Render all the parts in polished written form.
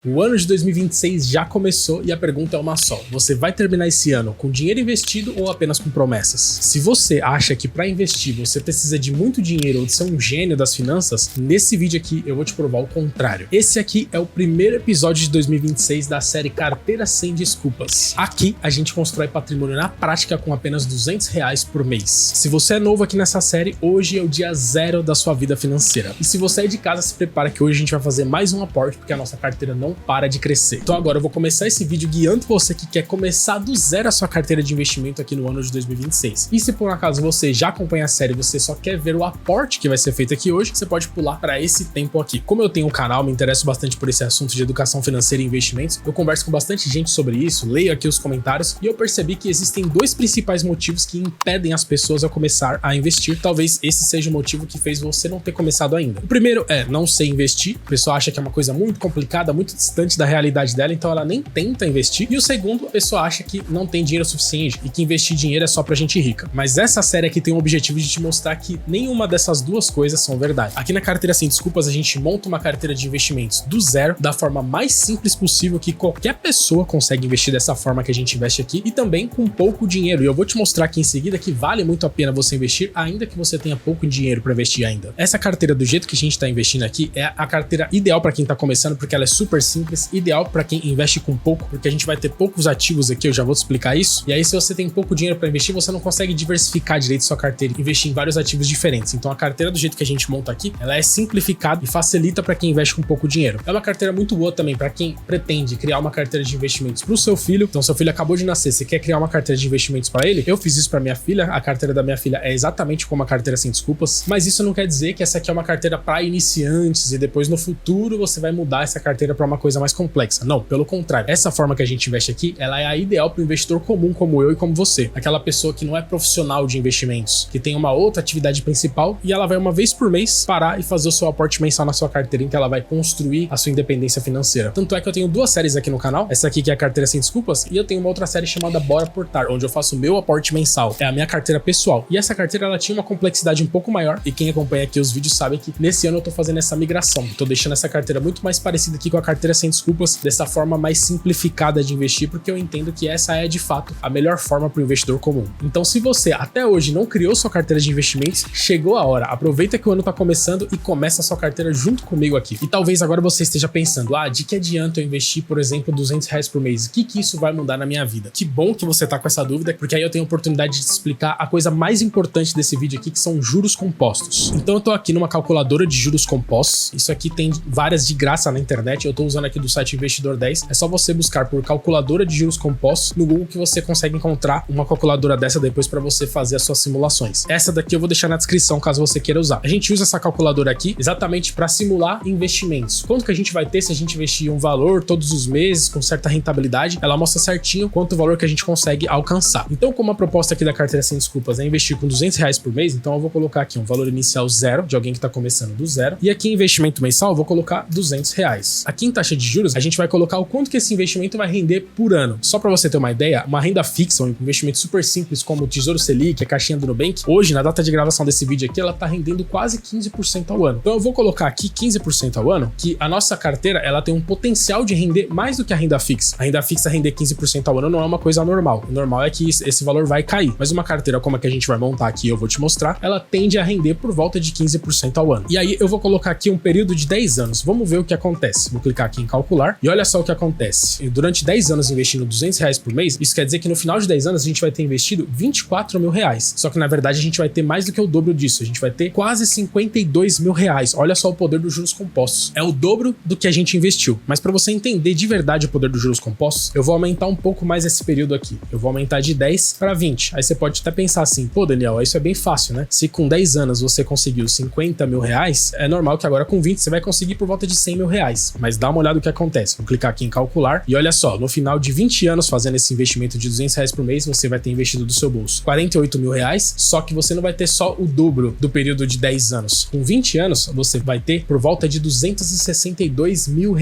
O ano de 2026 já começou e a pergunta é uma só. Você vai terminar esse ano com dinheiro investido ou apenas com promessas? Se você acha que para investir você precisa de muito dinheiro ou de ser um gênio das finanças, nesse vídeo aqui eu vou te provar o contrário. Esse aqui é o primeiro episódio de 2026 da série Carteira Sem Desculpas. Aqui a gente constrói patrimônio na prática com apenas R$200 por mês. Se você é novo aqui nessa série, hoje é o dia zero da sua vida financeira. E se você é de casa, se prepara que hoje a gente vai fazer mais um aporte porque a nossa carteira não para de crescer. Então agora eu vou começar esse vídeo guiando você que quer começar do zero a sua carteira de investimento aqui no ano de 2026. E se por um acaso você já acompanha a série e você só quer ver o aporte que vai ser feito aqui hoje, você pode pular para esse tempo aqui. Como eu tenho um canal, me interesso bastante por esse assunto de educação financeira e investimentos, eu converso com bastante gente sobre isso, leio aqui os comentários e eu percebi que existem dois principais motivos que impedem as pessoas a começar a investir. Talvez esse seja o motivo que fez você não ter começado ainda. O primeiro é não sei investir. A pessoa acha que é uma coisa muito complicada, muito distante da realidade dela, então ela nem tenta investir. E o segundo, a pessoa acha que não tem dinheiro suficiente e que investir dinheiro é só pra gente rica. Mas essa série aqui tem o objetivo de te mostrar que nenhuma dessas duas coisas são verdade. Aqui na Carteira Sem Desculpas a gente monta uma carteira de investimentos do zero, da forma mais simples possível que qualquer pessoa consegue investir dessa forma que a gente investe aqui e também com pouco dinheiro. E eu vou te mostrar aqui em seguida que vale muito a pena você investir, ainda que você tenha pouco dinheiro para investir ainda. Essa carteira do jeito que a gente tá investindo aqui é a carteira ideal para quem tá começando, porque ela é super simples, ideal para quem investe com pouco, porque a gente vai ter poucos ativos aqui, eu já vou te explicar isso. E aí se você tem pouco dinheiro para investir, você não consegue diversificar direito sua carteira e investir em vários ativos diferentes. Então a carteira do jeito que a gente monta aqui, ela é simplificada e facilita para quem investe com pouco dinheiro. É uma carteira muito boa também para quem pretende criar uma carteira de investimentos para o seu filho. Então seu filho acabou de nascer, você quer criar uma carteira de investimentos para ele? Eu fiz isso para minha filha, a carteira da minha filha é exatamente como a Carteira Sem Desculpas, mas isso não quer dizer que essa aqui é uma carteira para iniciantes e depois no futuro você vai mudar essa carteira para uma coisa mais complexa. Não, pelo contrário. Essa forma que a gente investe aqui, ela é a ideal para o investidor comum como eu e como você. Aquela pessoa que não é profissional de investimentos, que tem uma outra atividade principal e ela vai uma vez por mês parar e fazer o seu aporte mensal na sua carteira, em que ela vai construir a sua independência financeira. Tanto é que eu tenho duas séries aqui no canal, essa aqui que é a Carteira Sem Desculpas e eu tenho uma outra série chamada Bora Aportar, onde eu faço o meu aporte mensal. É a minha carteira pessoal. E essa carteira, ela tinha uma complexidade um pouco maior e quem acompanha aqui os vídeos sabe que nesse ano eu tô fazendo essa migração. Tô deixando essa carteira muito mais parecida aqui com a Carteira Sem Desculpas, dessa forma mais simplificada de investir, porque eu entendo que essa é de fato a melhor forma para o investidor comum. Então se você até hoje não criou sua carteira de investimentos, chegou a hora. Aproveita que o ano tá começando e começa a sua carteira junto comigo aqui. E talvez agora você esteja pensando, de que adianta eu investir, por exemplo, R$200 por mês? O que isso vai mudar na minha vida? Que bom que você tá com essa dúvida, porque aí eu tenho a oportunidade de te explicar a coisa mais importante desse vídeo aqui, que são juros compostos. Então eu tô aqui numa calculadora de juros compostos. Isso aqui tem várias de graça na internet. Eu tô usando aqui do site Investidor 10. É só você buscar por calculadora de juros compostos no Google que você consegue encontrar uma calculadora dessa depois para você fazer as suas simulações. Essa daqui eu vou deixar na descrição caso você queira usar. A gente usa essa calculadora aqui exatamente para simular investimentos. Quanto que a gente vai ter se a gente investir um valor todos os meses com certa rentabilidade? Ela mostra certinho quanto o valor que a gente consegue alcançar. Então, como a proposta aqui da Carteira Sem Desculpas é investir com R$200 por mês, então eu vou colocar aqui um valor inicial zero, de alguém que está começando do zero. E aqui em investimento mensal eu vou colocar R$200. Aqui em taxa de juros, a gente vai colocar o quanto que esse investimento vai render por ano. Só para você ter uma ideia, uma renda fixa, um investimento super simples como o Tesouro Selic, a caixinha do Nubank, hoje, na data de gravação desse vídeo aqui, ela tá rendendo quase 15% ao ano. Então eu vou colocar aqui 15% ao ano, que a nossa carteira, ela tem um potencial de render mais do que a renda fixa. A renda fixa render 15% ao ano não é uma coisa normal. O normal é que esse valor vai cair. Mas uma carteira como a que a gente vai montar aqui, eu vou te mostrar, ela tende a render por volta de 15% ao ano. E aí eu vou colocar aqui um período de 10 anos. Vamos ver o que acontece. Vou clicar aqui em calcular e olha só o que acontece. Durante 10 anos investindo R$200 por mês, isso quer dizer que no final de 10 anos a gente vai ter investido R$24 mil. Só que na verdade a gente vai ter mais do que o dobro disso. A gente vai ter quase R$52 mil. Olha só o poder dos juros compostos. É o dobro do que a gente investiu. Mas para você entender de verdade o poder dos juros compostos, eu vou aumentar um pouco mais esse período aqui. Eu vou aumentar de 10 para 20. Aí você pode até pensar assim, pô, Daniel, isso é bem fácil, né? Se com 10 anos você conseguiu R$50 mil, é normal que agora com 20 você vai conseguir por volta de R$100 mil. Mas dá uma olhada no que acontece. Vou clicar aqui em calcular e olha só, no final de 20 anos fazendo esse investimento de R$200 por mês, você vai ter investido do seu bolso R$48 mil, só que você não vai ter só o dobro do período de 10 anos. Com 20 anos, você vai ter por volta de R$262 mil.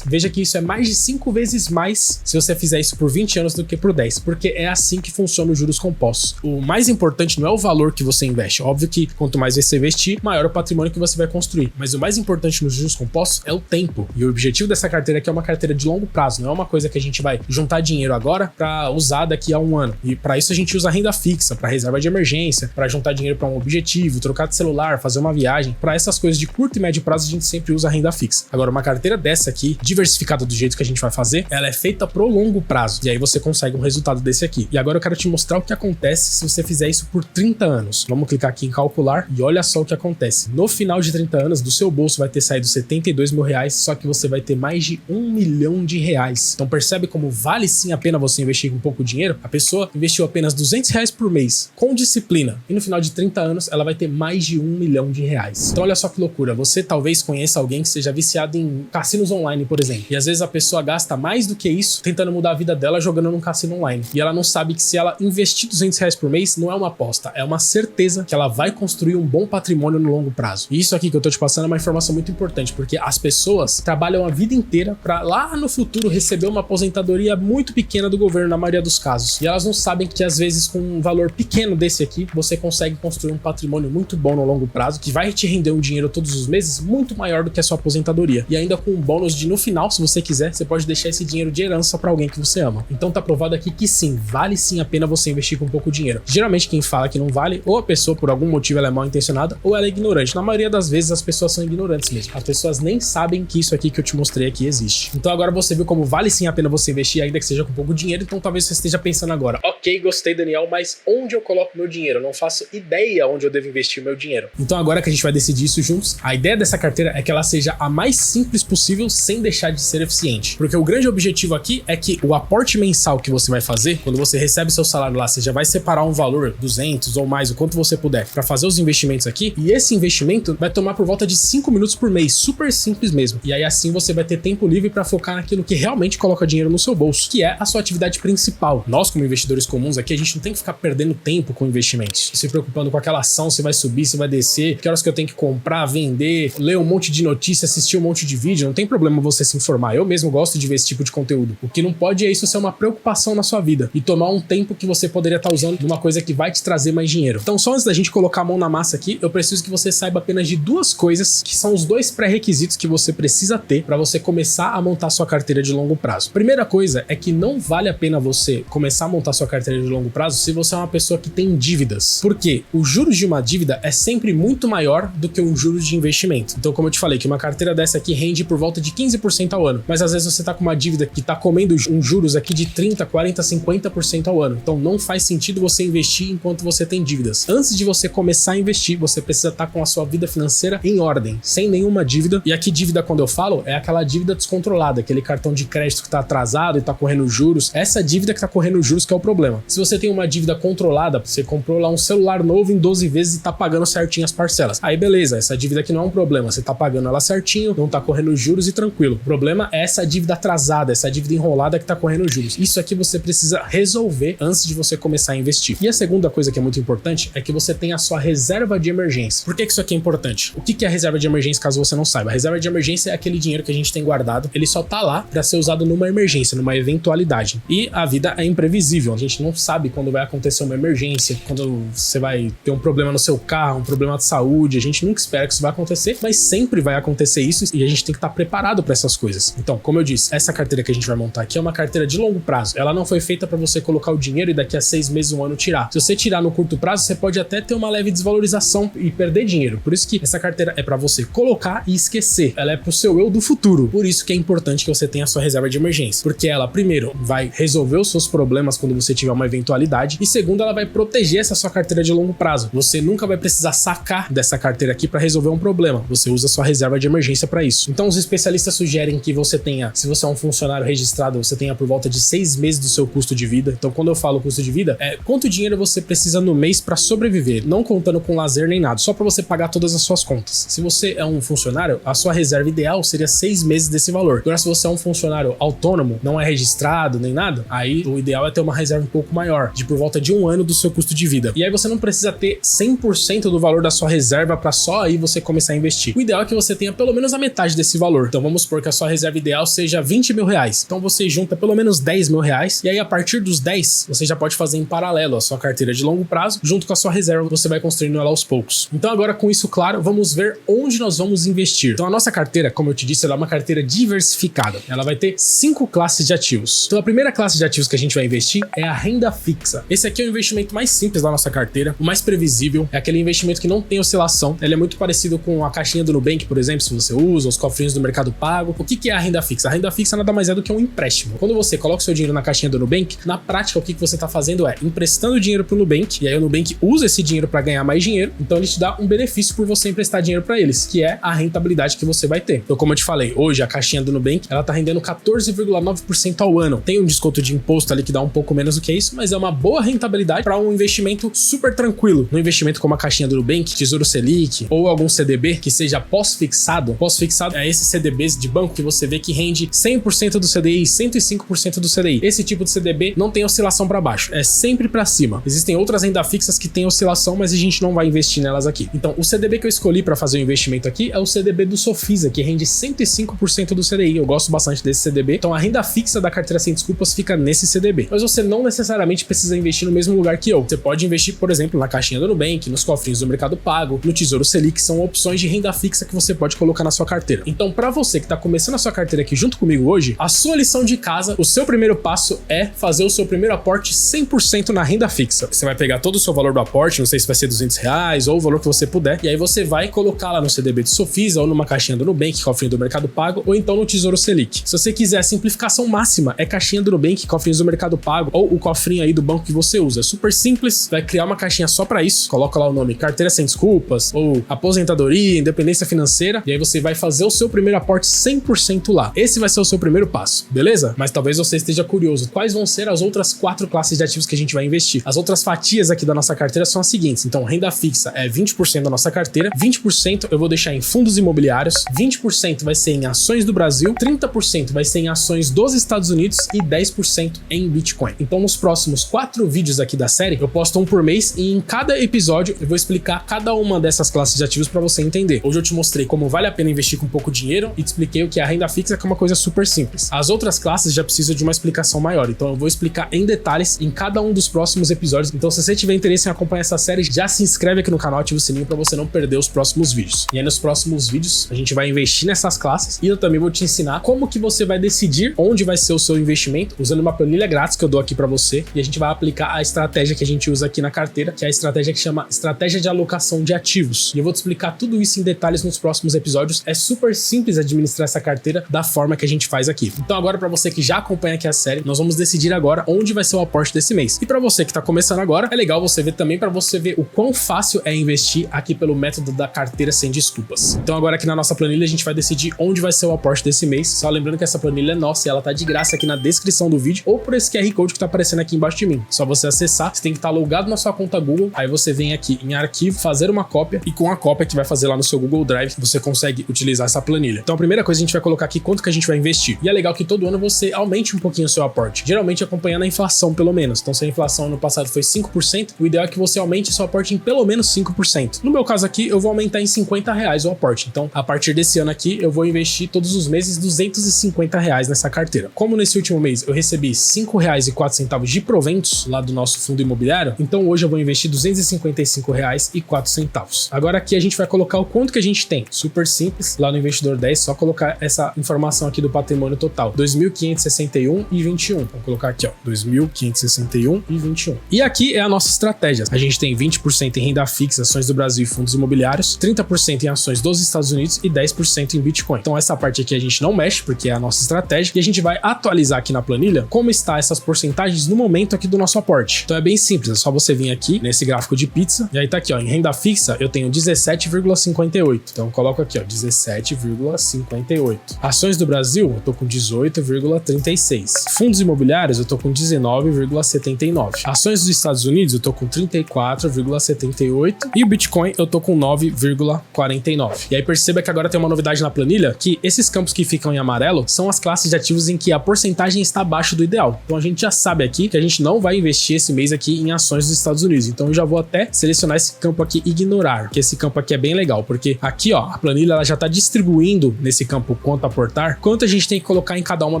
Veja que isso é mais de 5 vezes mais se você fizer isso por 20 anos do que por 10, porque é assim que funciona os juros compostos. O mais importante não é o valor que você investe. Óbvio que quanto mais você investir, maior o patrimônio que você vai construir. Mas o mais importante nos juros compostos é o tempo. E o objetivo objetivo dessa carteira aqui é uma carteira de longo prazo, não é uma coisa que a gente vai juntar dinheiro agora para usar daqui a um ano. E para isso a gente usa renda fixa, para reserva de emergência, para juntar dinheiro para um objetivo, trocar de celular, fazer uma viagem. Para essas coisas de curto e médio prazo a gente sempre usa renda fixa. Agora, uma carteira dessa aqui, diversificada do jeito que a gente vai fazer, ela é feita pro longo prazo. E aí você consegue um resultado desse aqui. E agora eu quero te mostrar o que acontece se você fizer isso por 30 anos. Vamos clicar aqui em calcular e olha só o que acontece. No final de 30 anos, do seu bolso vai ter saído 72 mil reais, só que você vai ter mais de 1 milhão de reais. Então percebe como vale sim a pena você investir com pouco dinheiro? A pessoa investiu apenas 200 reais por mês, com disciplina, e no final de 30 anos ela vai ter mais de 1 milhão de reais. Então olha só que loucura, você talvez conheça alguém que seja viciado em cassinos online, por exemplo, e às vezes a pessoa gasta mais do que isso tentando mudar a vida dela jogando num cassino online, e ela não sabe que se ela investir 200 reais por mês, não é uma aposta, é uma certeza que ela vai construir um bom patrimônio no longo prazo. E isso aqui que eu tô te passando é uma informação muito importante, porque as pessoas trabalham a vida inteira para lá no futuro receber uma aposentadoria muito pequena do governo, na maioria dos casos, e elas não sabem que às vezes com um valor pequeno desse aqui, você consegue construir um patrimônio muito bom no longo prazo, que vai te render um dinheiro todos os meses muito maior do que a sua aposentadoria, e ainda com um bônus de no final, se você quiser, você pode deixar esse dinheiro de herança para alguém que você ama. Então tá provado aqui que sim, vale sim a pena você investir com pouco dinheiro. Geralmente quem fala que não vale, ou a pessoa por algum motivo ela é mal intencionada, ou ela é ignorante. Na maioria das vezes as pessoas são ignorantes mesmo. As pessoas nem sabem que isso aqui que eu te mostrei aqui existe. Então agora você viu como vale sim a pena você investir, ainda que seja com pouco dinheiro. Então talvez você esteja pensando agora, ok, gostei, Daniel, mas onde eu coloco meu dinheiro? Eu não faço ideia onde eu devo investir o meu dinheiro. Então agora que a gente vai decidir isso juntos, a ideia dessa carteira é que ela seja a mais simples possível sem deixar de ser eficiente. Porque o grande objetivo aqui é que o aporte mensal que você vai fazer, quando você recebe seu salário lá, você já vai separar um valor, 200 ou mais, o quanto você puder, para fazer os investimentos aqui, e esse investimento vai tomar por volta de 5 minutos por mês, super simples mesmo. E aí assim você vai ter tempo livre para focar naquilo que realmente coloca dinheiro no seu bolso, que é a sua atividade principal. Nós, como investidores comuns aqui, a gente não tem que ficar perdendo tempo com investimentos, se preocupando com aquela ação, se vai subir, se vai descer, que horas que eu tenho que comprar, vender, ler um monte de notícias, assistir um monte de vídeo. Não tem problema você se informar, eu mesmo gosto de ver esse tipo de conteúdo. O que não pode é isso ser uma preocupação na sua vida e tomar um tempo que você poderia estar usando numa coisa que vai te trazer mais dinheiro. Então só antes da gente colocar a mão na massa aqui, eu preciso que você saiba apenas de duas coisas que são os dois pré-requisitos que você precisa ter para você começar a montar sua carteira de longo prazo. Primeira coisa é que não vale a pena você começar a montar sua carteira de longo prazo se você é uma pessoa que tem dívidas. Por quê? Os juros de uma dívida é sempre muito maior do que um juros de investimento. Então, como eu te falei, que uma carteira dessa aqui rende por volta de 15% ao ano, mas às vezes você tá com uma dívida que tá comendo um juros aqui de 30, 40, 50% ao ano. Então não faz sentido você investir enquanto você tem dívidas. Antes de você começar a investir, você precisa estar com a sua vida financeira em ordem, sem nenhuma dívida. E aqui dívida, quando eu falo, é aquela dívida descontrolada, aquele cartão de crédito que tá atrasado e tá correndo juros. Essa dívida que tá correndo juros que é o problema. Se você tem uma dívida controlada, você comprou lá um celular novo em 12 vezes e tá pagando certinho as parcelas. Aí beleza, essa dívida aqui não é um problema, você tá pagando ela certinho, não tá correndo juros e tranquilo. O problema é essa dívida atrasada, essa dívida enrolada que tá correndo juros. Isso aqui você precisa resolver antes de você começar a investir. E a segunda coisa que é muito importante é que você tenha a sua reserva de emergência. Por que isso aqui é importante? O que é a reserva de emergência, caso você não saiba? A reserva de emergência é aquele dinheiro que a gente tem guardado, ele só tá lá para ser usado numa emergência, numa eventualidade. E a vida é imprevisível, a gente não sabe quando vai acontecer uma emergência, quando você vai ter um problema no seu carro, um problema de saúde, a gente nunca espera que isso vai acontecer, mas sempre vai acontecer isso e a gente tem que estar preparado para essas coisas. Então, como eu disse, essa carteira que a gente vai montar aqui é uma carteira de longo prazo. Ela não foi feita para você colocar o dinheiro e daqui a 6 meses, um ano tirar. Se você tirar no curto prazo, você pode até ter uma leve desvalorização e perder dinheiro. Por isso que essa carteira é para você colocar e esquecer. Ela é pro seu eu do futuro. Por isso que é importante que você tenha a sua reserva de emergência. Porque ela, primeiro, vai resolver os seus problemas quando você tiver uma eventualidade. E segundo, ela vai proteger essa sua carteira de longo prazo. Você nunca vai precisar sacar dessa carteira aqui para resolver um problema. Você usa a sua reserva de emergência para isso. Então, os especialistas sugerem que você tenha, se você é um funcionário registrado, você tenha por volta de 6 meses do seu custo de vida. Então, quando eu falo custo de vida, é quanto dinheiro você precisa no mês para sobreviver, não contando com lazer nem nada, só para você pagar todas as suas contas. Se você é um funcionário, a sua reserva ideal seria 6 meses desse valor. Agora, se você é um funcionário autônomo, não é registrado nem nada, aí o ideal é ter uma reserva um pouco maior, de por volta de 1 ano do seu custo de vida. E aí você não precisa ter 100% do valor da sua reserva para só aí você começar a investir. O ideal é que você tenha pelo menos a metade desse valor. Então vamos supor que a sua reserva ideal seja 20 mil reais. Então você junta pelo menos 10 mil reais e aí a partir dos 10 você já pode fazer em paralelo a sua carteira de longo prazo junto com a sua reserva, você vai construindo ela aos poucos. Então agora com isso claro, vamos ver onde nós vamos investir. Então a nossa carteira, como eu te disse, ela é uma carteira diversificada. Ela vai ter 5 classes de ativos. Então a primeira classe de ativos que a gente vai investir é a renda fixa. Esse aqui é o investimento mais simples da nossa carteira, o mais previsível, é aquele investimento que não tem oscilação. Ele é muito parecido com a caixinha do Nubank, por exemplo, se você usa, os cofrinhos do Mercado Pago. O que é a renda fixa? A renda fixa nada mais é do que um empréstimo. Quando você coloca o seu dinheiro na caixinha do Nubank, na prática o que você está fazendo é emprestando dinheiro para o Nubank, e aí o Nubank usa esse dinheiro para ganhar mais dinheiro, então ele te dá um benefício por você emprestar dinheiro para eles, que é a rentabilidade que você vai ter. Então, como eu te falei, hoje a caixinha do Nubank, ela tá rendendo 14,9% ao ano. Tem um desconto de imposto ali que dá um pouco menos do que isso, mas é uma boa rentabilidade para um investimento super tranquilo. Um investimento como a caixinha do Nubank, Tesouro Selic ou algum CDB que seja pós-fixado. Pós-fixado é esses CDBs de banco que você vê que rende 100% do CDI, 105% do CDI. Esse tipo de CDB não tem oscilação para baixo, é sempre para cima. Existem outras renda fixas que têm oscilação, mas a gente não vai investir nelas aqui. Então, o CDB que eu escolhi para fazer o investimento aqui é o CDB do Sofisa, que rende 105% do CDI. Eu gosto bastante desse CDB. Então, a renda fixa da carteira sem desculpas fica nesse CDB. Mas você não necessariamente precisa investir no mesmo lugar que eu. Você pode investir, por exemplo, na caixinha do Nubank, nos cofrinhos do Mercado Pago, no Tesouro Selic, são opções de renda fixa que você pode colocar na sua carteira. Então, para você que está começando a sua carteira aqui junto comigo hoje, a sua lição de casa, o seu primeiro passo é fazer o seu primeiro aporte 100% na renda fixa. Você vai pegar todo o seu valor do aporte, não sei se vai ser R$200 ou o valor que você puder, e aí você vai colocar lá no CDB de Sofisa ou numa caixinha do Nubank, cofrinho do Mercado Pago, ou então no Tesouro Selic. Se você quiser a simplificação máxima, é caixinha do Nubank, cofrinhos do Mercado Pago, ou o cofrinho aí do banco que você usa. É super simples, vai criar uma caixinha só para isso, coloca lá o nome Carteira Sem Desculpas, ou Aposentadoria, Independência Financeira, e aí você vai fazer o seu primeiro aporte 100% lá. Esse vai ser o seu primeiro passo, beleza? Mas talvez você esteja curioso, quais vão ser as outras 4 classes de ativos que a gente vai investir? As outras fatias aqui da nossa carteira são as seguintes. Então, renda fixa é 20% da nossa carteira, 20% eu vou deixar em fundos imobiliários, 20% vai ser em ações do Brasil, 30% vai ser em ações dos Estados Unidos e 10% em Bitcoin. Então, nos próximos 4 vídeos aqui da série, eu posto um por mês e em cada episódio eu vou explicar cada uma dessas classes de ativos para você entender. Hoje eu te mostrei como vale a pena investir com pouco dinheiro e te expliquei o que é a renda fixa, que é uma coisa super simples. As outras classes já precisam de uma explicação maior, então eu vou explicar em detalhes em cada um dos próximos episódios. Então, se você tiver interesse em acompanhar essa série, já se inscreve aqui no canal, ativa o sininho para você não perder os próximos vídeos. E aí nos próximos vídeos a gente vai investir nessas classes e eu também vou te ensinar como que você vai decidir onde vai ser o seu investimento usando uma planilha grátis que eu dou aqui para você, e a gente vai aplicar a estratégia que a gente usa aqui na carteira, que é a estratégia que chama estratégia de alocação de ativos. E eu vou te explicar tudo isso em detalhes nos próximos episódios. É super simples administrar essa carteira da forma que a gente faz aqui. Então agora, para você que já acompanha aqui a série, nós vamos decidir agora onde vai ser o aporte desse mês. E para você que tá começando agora, é legal você ver também, para você ver o quão fácil é investir aqui pelo método da carteira sem desculpas. Então agora aqui na nossa planilha a gente vai decidir onde vai ser o aporte desse mês. Só lembrando que essa planilha é nossa e ela tá de graça aqui na descrição do vídeo ou por esse QR Code que tá aparecendo aqui embaixo de mim. Só você acessar, você tem que estar logado na sua conta Google, aí você vem aqui em arquivo, fazer uma cópia, e com a cópia que vai fazer lá no seu Google Drive, você consegue utilizar essa planilha. Então a primeira coisa a gente vai colocar aqui quanto que a gente vai investir. E é legal que todo ano você aumente um pouquinho o seu aporte, geralmente acompanhando a inflação pelo menos. Então se a inflação ano passado foi 5%, o ideal é que você aumente seu aporte em pelo menos 5%. No meu caso aqui, eu vou aumentar em R$50 o aporte. Então a partir desse ano aqui, eu vou investir todos os meses R$250 nessa carteira. Como nesse último mês eu recebi R$5,04 de proventos lá do nosso fundo imobiliário, então hoje eu vou investir R$255,04. Agora aqui a gente vai colocar o quanto que a gente tem. Super simples, lá no Investidor 10, só colocar essa informação aqui do patrimônio total, R$2.561,21. Vou colocar aqui, ó, R$2.561,21. E aqui é a nossa estratégia. A gente tem 20% em renda fixa, ações do Brasil e fundos imobiliários, 30% em ações dos Estados Unidos e 10% em Bitcoin. Então essa parte aqui a gente não mexe, porque é a nossa estratégia, e a gente vai atualizar aqui na planilha como está essas porcentagens no momento aqui do nosso aporte. Então é bem simples, é só você vir aqui nesse gráfico de pizza, e aí tá aqui, ó, em renda fixa eu tenho 17,58. Então eu coloco aqui, ó, 17,58. Ações do Brasil eu tô com 18,36. Fundos imobiliários eu tô com 19,79. Ações dos Estados Unidos eu tô com 34,78 e o Bitcoin eu tô com 9,49. E aí perceba que agora tem uma novidade na planilha, que esses campos que ficam em amarelo são as classes de ativos em que a porcentagem está abaixo do ideal. Então a gente já sabe aqui que a gente não vai investir esse mês aqui em ações dos Estados Unidos. Então eu já vou até selecionar esse campo aqui, ignorar, que esse campo aqui é bem legal, porque aqui, ó, a planilha ela já tá distribuindo nesse campo quanto aportar, quanto a gente tem que colocar em cada uma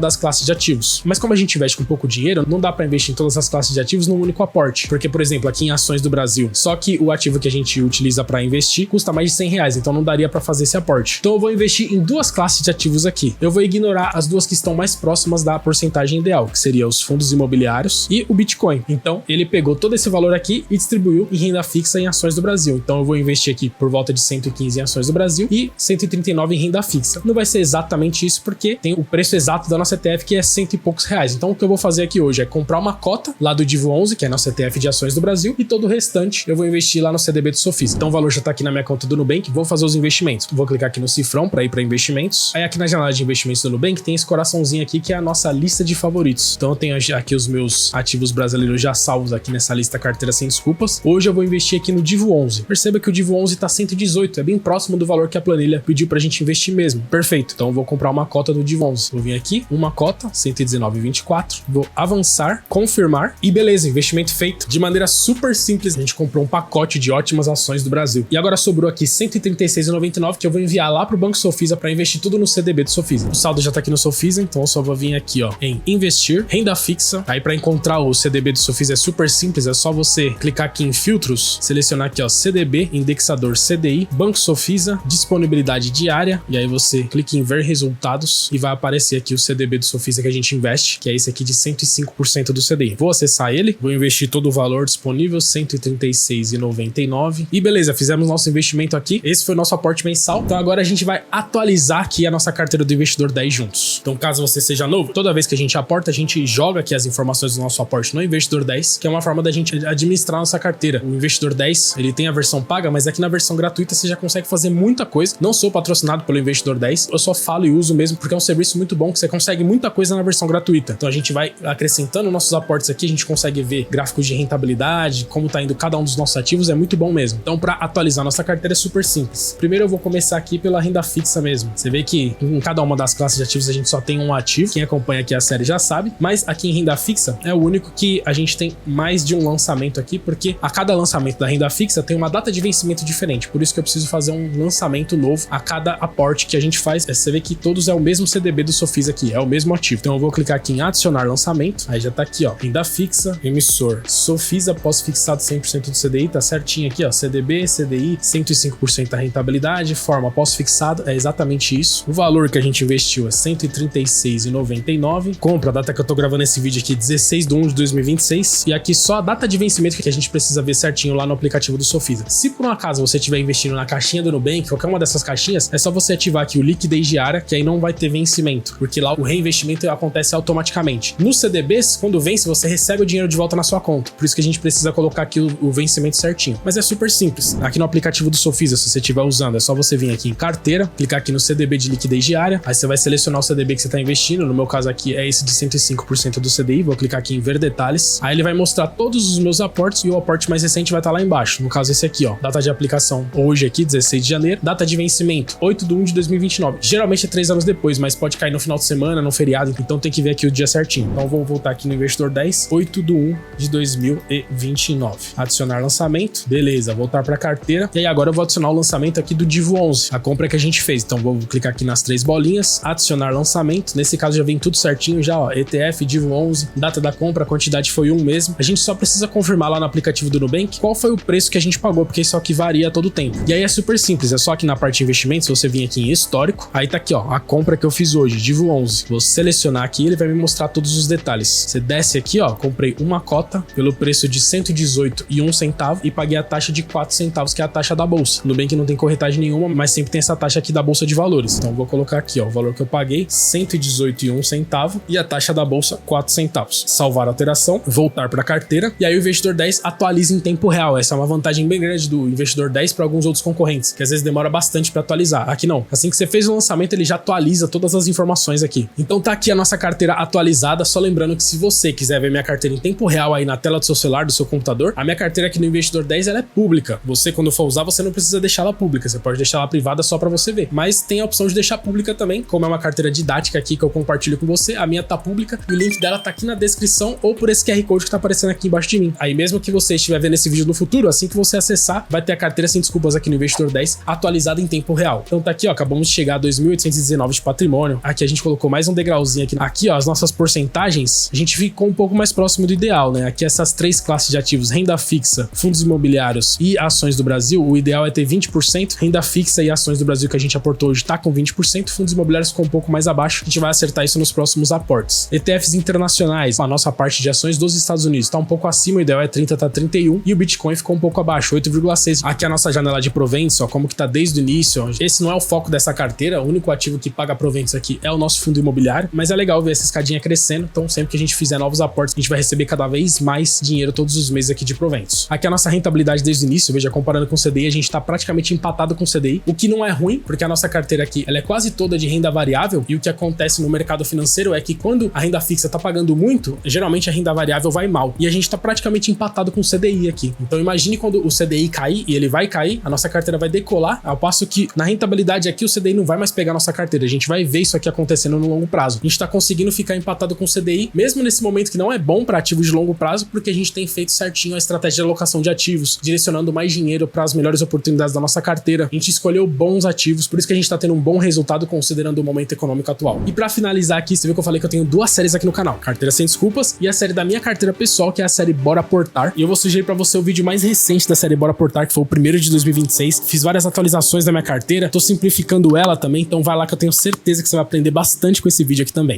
das classes de ativos. Mas como a gente investe com pouco dinheiro, não dá para investir em todas as classes de ativos num único aporte. Porque, por exemplo, aqui em ações do Brasil, só que o ativo que a gente utiliza para investir custa mais de R$100, então não daria para fazer esse aporte. Então eu vou investir em duas classes classe de ativos aqui. Eu vou ignorar as duas que estão mais próximas da porcentagem ideal, que seria os fundos imobiliários e o Bitcoin. Então, ele pegou todo esse valor aqui e distribuiu em renda fixa em ações do Brasil. Então, eu vou investir aqui por volta de 115 em ações do Brasil e 139 em renda fixa. Não vai ser exatamente isso, porque tem o preço exato da nossa ETF, que é R$100 e poucos. Então, o que eu vou fazer aqui hoje é comprar uma cota lá do Divo 11, que é nosso ETF de ações do Brasil, e todo o restante eu vou investir lá no CDB do Sofisa. Então, o valor já tá aqui na minha conta do Nubank. Vou fazer os investimentos. Vou clicar aqui no cifrão para ir para investimentos. Aí, aqui na janela de investimentos do Nubank, tem esse coraçãozinho aqui, que é a nossa lista de favoritos. Então, eu tenho aqui os meus ativos brasileiros já salvos aqui nessa lista carteira sem desculpas. Hoje eu vou investir aqui no Divo 11. Perceba que o Divo 11 tá 118, é bem próximo do valor que a planilha pediu pra gente investir mesmo. Perfeito. Então, eu vou comprar uma cota do Divo 11. Vou vir aqui, uma cota, 119,24. Vou avançar, confirmar e beleza, investimento feito. De maneira super simples, a gente comprou um pacote de ótimas ações do Brasil. E agora sobrou aqui R$136,99 que eu vou enviar lá pro Banco Sofisa para investir tudo no CDB do Sofisa. O saldo já tá aqui no Sofisa, então eu só vou vir aqui, ó, em investir, renda fixa. Aí para encontrar o CDB do Sofisa é super simples, é só você clicar aqui em filtros, selecionar aqui, ó, CDB, indexador CDI, Banco Sofisa, disponibilidade diária, e aí você clica em ver resultados e vai aparecer aqui o CDB do Sofisa que a gente investe, que é esse aqui de 105% do CDI. Vou acessar ele, vou investir todo o valor disponível, R$136,99. E beleza, fizemos nosso investimento aqui. Esse foi o nosso aporte mensal. Então agora a gente vai atualizar aqui a nossa carteira do Investidor 10 juntos. Então caso você seja novo, toda vez que a gente aporta, a gente joga aqui as informações do nosso aporte no Investidor 10, que é uma forma da gente administrar nossa carteira. O Investidor 10, ele tem a versão paga, mas aqui na versão gratuita você já consegue fazer muita coisa. Não sou patrocinado pelo Investidor 10, eu só falo e uso mesmo porque é um serviço muito bom que você consegue muita coisa na versão gratuita. Então a gente vai acrescentando nossos aportes aqui, a gente consegue ver gráficos de rentabilidade, como tá indo cada um dos nossos ativos, é muito bom mesmo. Então para atualizar nossa carteira é super simples. Primeiro eu vou começar aqui pela renda fixa mesmo. Você vê que em cada uma das classes de ativos a gente só tem um ativo, quem acompanha aqui a série já sabe, mas aqui em renda fixa é o único que a gente tem mais de um lançamento aqui, porque a cada lançamento da renda fixa tem uma data de vencimento diferente, por isso que eu preciso fazer um lançamento novo a cada aporte que a gente faz. Você vê que todos é o mesmo CDB do Sofisa aqui, é o mesmo ativo. Então eu vou clicar aqui em adicionar lançamento, aí já tá aqui, ó, renda fixa, emissor Sofisa, pós-fixado 100% do CDI, tá certinho aqui, ó, CDB, CDI, 105% da rentabilidade, forma pós-fixado, é exatamente isso. O valor que a gente investiu é R$136,99. Compra, a data que eu tô gravando esse vídeo aqui, 16/1/2026, e aqui só a data de vencimento que a gente precisa ver certinho lá no aplicativo do Sofisa. Se por um acaso você estiver investindo na caixinha do Nubank, qualquer uma dessas caixinhas, é só você ativar aqui o liquidez diária, que aí não vai ter vencimento, porque lá o reinvestimento acontece automaticamente. Nos CDBs, quando vence, você recebe o dinheiro de volta na sua conta, por isso que a gente precisa colocar aqui o vencimento certinho. Mas é super simples. Aqui no aplicativo do Sofisa, se você estiver usando, é só você vir aqui em carteira, clicar aqui no CDB de liquidez diária, aí você vai selecionar o CDB que você está investindo, no meu caso aqui é esse de 105% do CDI, vou clicar aqui em ver detalhes, aí ele vai mostrar todos os meus aportes e o aporte mais recente vai estar lá embaixo, no caso esse aqui, ó, data de aplicação hoje aqui, 16 de janeiro, data de vencimento, 8/1/2029, geralmente é 3 anos depois, mas pode cair no final de semana, no feriado, então tem que ver aqui o dia certinho. Então vou voltar aqui no Investidor 10, 8/1/2029, adicionar lançamento, beleza, voltar para carteira, e aí agora eu vou adicionar o lançamento aqui do Divo 11, a compra que a gente fez. Então vou clicar aqui nas 3 bolinhas, adicionar lançamento, nesse caso já vem tudo certinho já, ó, ETF, Divo 11, data da compra, a quantidade foi 1 mesmo. A gente só precisa confirmar lá no aplicativo do Nubank qual foi o preço que a gente pagou, porque isso aqui varia a todo tempo. E aí é super simples, é só aqui na parte de investimentos, você vir aqui em histórico, aí tá aqui, ó, a compra que eu fiz hoje, Divo 11. Vou selecionar aqui, ele vai me mostrar todos os detalhes. Você desce aqui, ó, comprei uma cota pelo preço de R$118,01 e paguei a taxa de 4 centavos, que é a taxa da bolsa. No Nubank não tem corretagem nenhuma, mas sempre tem essa taxa aqui da bolsa de valores. Então vou colocar aqui, ó, o valor que eu paguei, R$118,01 e a taxa da bolsa 4 centavos. Salvar a alteração, voltar para a carteira, e aí o Investidor 10 atualiza em tempo real. Essa é uma vantagem bem grande do Investidor 10 para alguns outros concorrentes, que às vezes demora bastante para atualizar. Aqui não. Assim que você fez o lançamento, ele já atualiza todas as informações aqui. Então tá aqui a nossa carteira atualizada, só lembrando que se você quiser ver minha carteira em tempo real aí na tela do seu celular, do seu computador, a minha carteira aqui no Investidor 10 ela é pública. Você, quando for usar, você não precisa deixar ela pública, você pode deixar ela privada só para você ver. Mas tem a opção de deixar pública também, como é uma carteira didática aqui que eu compartilho com você, a minha tá pública e o link dela tá aqui na descrição ou por esse QR Code que tá aparecendo aqui embaixo de mim. Aí mesmo que você estiver vendo esse vídeo no futuro, assim que você acessar, vai ter a carteira sem desculpas aqui no Investidor 10 atualizada em tempo real. Então tá aqui, ó, acabamos de chegar a 2.819 de patrimônio. Aqui a gente colocou mais um degrauzinho aqui. Aqui, ó, as nossas porcentagens, a gente ficou um pouco mais próximo do ideal, né? Aqui essas 3 classes de ativos, renda fixa, fundos imobiliários e ações do Brasil, o ideal é ter 20%, renda fixa e ações do Brasil que a gente aportou hoje tá com 20%, fundos imobiliários ficou um pouco mais abaixo, a gente vai acertar isso nos próximos aportes. ETFs internacionais, a nossa parte de ações dos Estados Unidos está um pouco acima, o ideal é 30, tá 31, e o Bitcoin ficou um pouco abaixo, 8,6. Aqui a nossa janela de proventos, ó, como que tá desde o início. Esse não é o foco dessa carteira, o único ativo que paga proventos aqui é o nosso fundo imobiliário, mas é legal ver essa escadinha crescendo, então sempre que a gente fizer novos aportes, a gente vai receber cada vez mais dinheiro todos os meses aqui de proventos. Aqui a nossa rentabilidade desde o início, veja, comparando com o CDI, a gente tá praticamente empatado com o CDI, o que não é ruim, porque a nossa carteira aqui, ela é quase toda de renda variável, e o que acontece no mercado financeiro é que quando a renda fixa tá pagando muito, geralmente a renda variável vai mal, e a gente tá praticamente empatado com o CDI aqui. Então imagine quando o CDI cair, e ele vai cair, a nossa carteira vai decolar, ao passo que na rentabilidade aqui o CDI não vai mais pegar a nossa carteira, a gente vai ver isso aqui acontecendo no longo prazo. A gente tá conseguindo ficar empatado com o CDI, mesmo nesse momento que não é bom para ativos de longo prazo, porque a gente tem feito certinho a estratégia de alocação de ativos, direcionando mais dinheiro para as melhores oportunidades da nossa carteira. A gente escolheu bons ativos, por isso que a gente tá tendo um bom resultado considerando o momento econômico atual. E para finalizar aqui, você viu que eu falei que eu tenho duas séries aqui no canal, Carteira Sem Desculpas e a série da minha carteira pessoal, que é a série Bora Aportar. E eu vou sugerir para você o vídeo mais recente da série Bora Aportar, que foi o primeiro de 2026. Fiz várias atualizações da minha carteira, tô simplificando ela também, então vai lá que eu tenho certeza que você vai aprender bastante com esse vídeo aqui também.